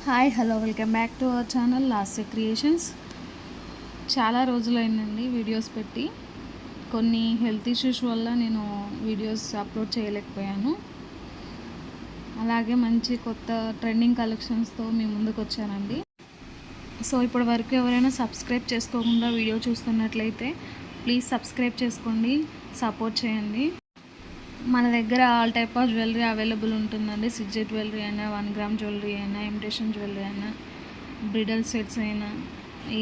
Hi hello welcome back to our channel last creations. చాలా రోజులైందండి videos పెట్టి. కొన్ని health issues వల్ల నేను వీడియోస్ అప్లోడ్ చేయలేకపోయాను. అలాగే మంచి కొత్త ట్రెండింగ్ కలెక్షన్స్తో మీ ముందుకు వచ్చానండి. సో ఇప్పటి వరకు ఎవరైనా సబ్స్క్రైబ్ చేసుకోకుండా వీడియో చూస్తున్నట్లయితే ప్లీజ్ సబ్స్క్రైబ్ చేసుకోండి, సపోర్ట్ చేయండి. మన దగ్గర all type of jewellery available ఉంటుందండి. సిజెట్ జ్యువెలరీ అయినా, 1 గ్రామ్ జ్యువెలరీ అయినా, ఇమిటేషన్ జ్యువెలరీ అయినా, బ్రిడల్ సెట్స్ అయినా,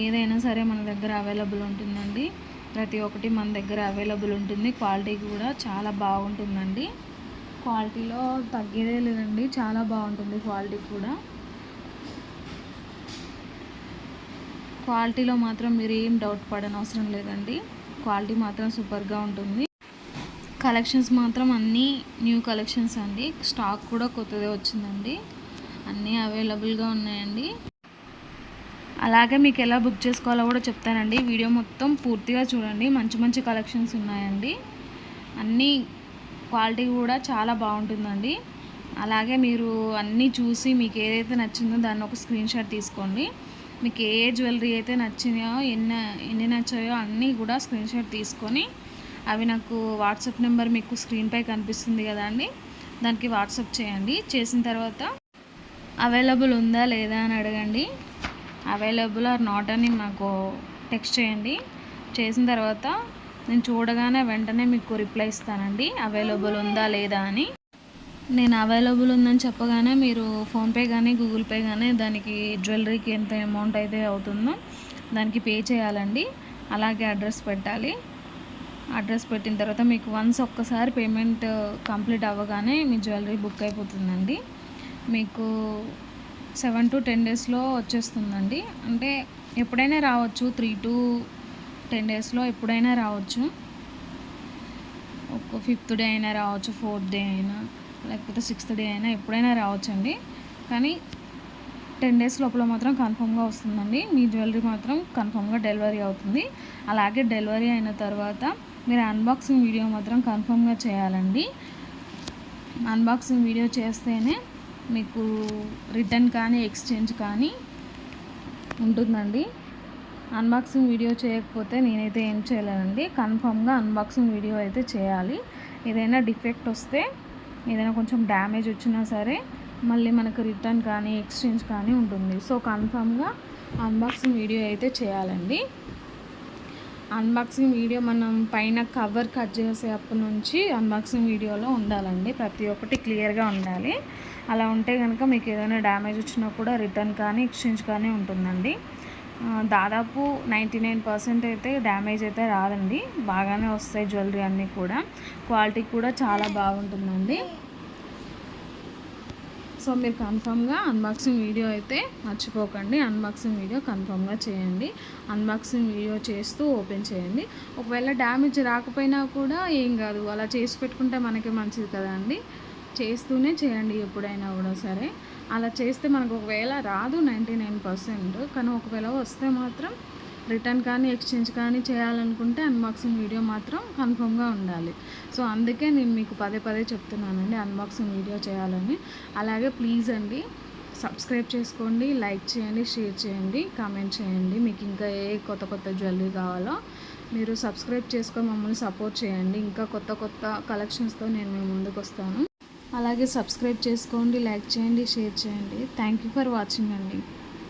ఏదైనా సరే మన దగ్గర అవైలబుల్ ఉంటుందండి. ప్రతి ఒక్కటి మన దగ్గర అవైలబుల్ ఉంటుంది. క్వాలిటీ కూడా చాలా బాగుంటుందండి. క్వాలిటీలో తగ్గేదే లేదండి, చాలా బాగుంటుంది క్వాలిటీ కూడా. క్వాలిటీలో మాత్రం మీరు ఏం డౌట్ పడనవసరం లేదండి. క్వాలిటీ మాత్రం సూపర్గా ఉంటుంది. కలెక్షన్స్ మాత్రం అన్నీ న్యూ కలెక్షన్స్ అండి. స్టాక్ కూడా కొత్తదే వచ్చిందండి. అన్నీ అవైలబుల్గా ఉన్నాయండి. అలాగే మీకు ఎలా బుక్ చేసుకోవాలో కూడా చెప్తానండి. వీడియో మొత్తం పూర్తిగా చూడండి. మంచి మంచి కలెక్షన్స్ ఉన్నాయండి. అన్నీ క్వాలిటీ కూడా చాలా బాగుంటుందండి. అలాగే మీరు అన్నీ చూసి మీకు ఏదైతే నచ్చిందో దాన్ని ఒక స్క్రీన్ షాట్ తీసుకోండి. మీకు ఏ జ్యువెలరీ అయితే నచ్చినాయో ఎన్ని నచ్చాయో అన్నీ కూడా స్క్రీన్ షాట్ తీసుకొని అవి నాకు వాట్సాప్ నెంబర్ మీకు స్క్రీన్పై కనిపిస్తుంది కదా అండి, దానికి వాట్సాప్ చేయండి. చేసిన తర్వాత అవైలబుల్ ఉందా లేదా అని అడగండి. అవైలబుల్ ఆర్ నాట్ అని నాకు టెక్స్ట్ చేయండి. చేసిన తర్వాత నేను చూడగానే వెంటనే మీకు రిప్లై ఇస్తానండి, అవైలబుల్ ఉందా లేదా అని. నేను అవైలబుల్ ఉందని చెప్పగానే మీరు ఫోన్పే కానీ గూగుల్ పే కానీ దానికి జ్యువెలరీకి ఎంత అమౌంట్ అయితే అవుతుందో దానికి పే చేయాలండి. అలాగే అడ్రస్ పెట్టాలి. అడ్రస్ పెట్టిన తర్వాత మీకు ఒక్కసారి పేమెంట్ కంప్లీట్ అవ్వగానే మీ జ్యువెలరీ బుక్ అయిపోతుందండి. మీకు 7 to 10 డేస్లో వచ్చేస్తుందండి. అంటే ఎప్పుడైనా రావచ్చు, 3 to 10 డేస్లో ఎప్పుడైనా రావచ్చు. ఒక 5th డే అయినా రావచ్చు, 4th డే అయినా, లేకపోతే 6th డే అయినా ఎప్పుడైనా రావచ్చండి. కానీ 10 డేస్ లోపల మాత్రం కన్ఫర్మ్గా వస్తుందండి. మీ జ్యువెలరీ మాత్రం కన్ఫర్మ్గా డెలివరీ అవుతుంది. అలాగే డెలివరీ అయిన తర్వాత మీరు అన్బాక్సింగ్ వీడియో మాత్రం కన్ఫర్మ్గా చేయాలండి. అన్బాక్సింగ్ వీడియో చేస్తేనే మీకు రిటర్న్ కానీ ఎక్స్చేంజ్ కానీ ఉంటుందండి. అన్బాక్సింగ్ వీడియో చేయకపోతే నేనైతే ఏం చేయలేనండి. కన్ఫర్మ్గా అన్బాక్సింగ్ వీడియో అయితే చేయాలి. ఏదైనా డిఫెక్ట్ వస్తే, ఏదైనా కొంచెం డ్యామేజ్ వచ్చినా సరే మళ్ళీ మనకు రిటర్న్ కానీ ఎక్స్చేంజ్ కానీ ఉంటుంది. సో కన్ఫర్మ్గా అన్బాక్సింగ్ వీడియో అయితే చేయాలండి. అన్బాక్సింగ్ వీడియో మనం పైన కవర్ కట్ చేసేటప్పటి నుంచి అన్బాక్సింగ్ వీడియోలో ఉండాలండి. ప్రతి ఒక్కటి క్లియర్గా ఉండాలి. అలా ఉంటే కనుక మీకు ఏదైనా డ్యామేజ్ వచ్చినా కూడా రిటర్న్ కానీ ఎక్స్చేంజ్ కానీ ఉంటుందండి. దాదాపు 99% అయితే డ్యామేజ్ అయితే రాదండి. బాగానే వస్తాయి జ్యువెలరీ అన్నీ కూడా. క్వాలిటీ కూడా చాలా బాగుంటుందండి. సో మీరు కన్ఫర్మ్గా అన్బాక్సింగ్ వీడియో అయితే మర్చిపోకండి. అన్బాక్సింగ్ వీడియో కన్ఫర్మ్గా చేయండి. అన్బాక్సింగ్ వీడియో చేస్తూ ఓపెన్ చేయండి. ఒకవేళ డ్యామేజ్ రాకపోయినా కూడా ఏం కాదు, అలా చేసి పెట్టుకుంటే మనకి మంచిది కదా అండి. చేస్తూనే చేయండి ఎప్పుడైనా కూడా సరే. అలా చేస్తే మనకు ఒకవేళ రాదు 99%, కానీ ఒకవేళ వస్తే మాత్రం రిటర్న్ కానీ ఎక్స్చేంజ్ కానీ చేయాలనుకుంటే అన్బాక్సింగ్ వీడియో మాత్రం కన్ఫర్మ్గా ఉండాలి. సో అందుకే నేను మీకు పదే చెప్తున్నానండి అన్బాక్సింగ్ వీడియో చేయాలని. అలాగే ప్లీజ్ అండి సబ్స్క్రైబ్ చేసుకోండి, లైక్ చేయండి, షేర్ చేయండి, కామెంట్ చేయండి. మీకు ఇంకా ఏ కొత్త జ్యువెలరీ కావాలో మీరు సబ్స్క్రైబ్ చేసుకొని మమ్మల్ని సపోర్ట్ చేయండి. ఇంకా కొత్త కలెక్షన్స్తో నేను మీ ముందుకు వస్తాను. అలాగే సబ్స్క్రైబ్ చేసుకోండి, లైక్ చేయండి, షేర్ చేయండి. థ్యాంక్ యూ ఫర్ వాచింగ్ అండి.